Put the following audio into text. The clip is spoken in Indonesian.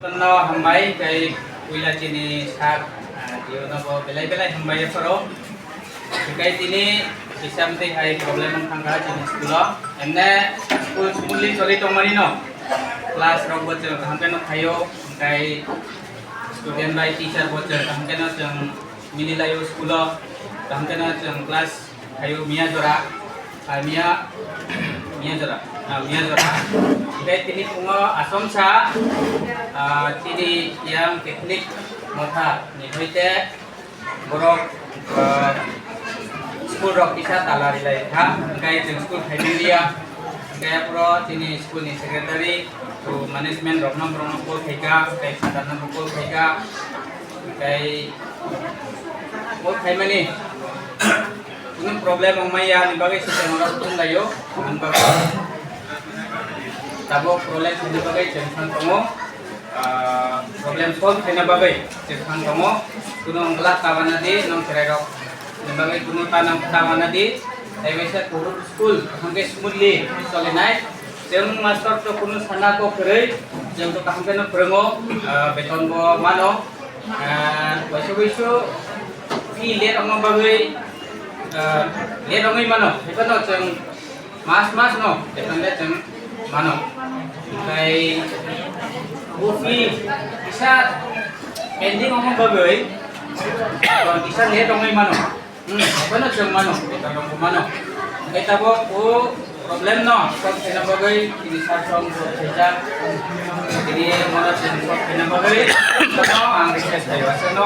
No hambay kay wila tini sak dio na po belay hambay paro kay tini isamte ay problem ang tangga tini skulo enne school smoothly choli to manino class rog bot hamke no kayo kay student by teacher bot hamke no jang minilayo skulo hamke no jang class kayo mia jora mia jora kay tini pungo asomsa tini yang teknik motha ni hoite borok school rok bisa talari lai ha kai jeng school familia kai pro tini school ni secretary to management rok nom ko thega kai sadana ko thega kai mo khai mani কোনো problem maya ni bagai sistem orang tun layo an bagai tabo problem ni bagai tension kamu problem solve kena bagai tension kamu kuno ngelak kawan di nom cererok ni bagai kuno tanam kawan di bisa turun school hamke smoothly solenai jeng master to kuno sana ko kerei jeng to hamke no prengo beton bo mano wisu fee le ong bagai le rongi mano ikan no jeng mas no ikan le jeng mano kai bufi bisa ending ngomong bagai kalau bisa le rongi mano ikan no jeng mano ikan rongi mano kai tabo problem no kau kena bagai ini sarong saja jadi mana jeng kau kena bagai no ang request saya no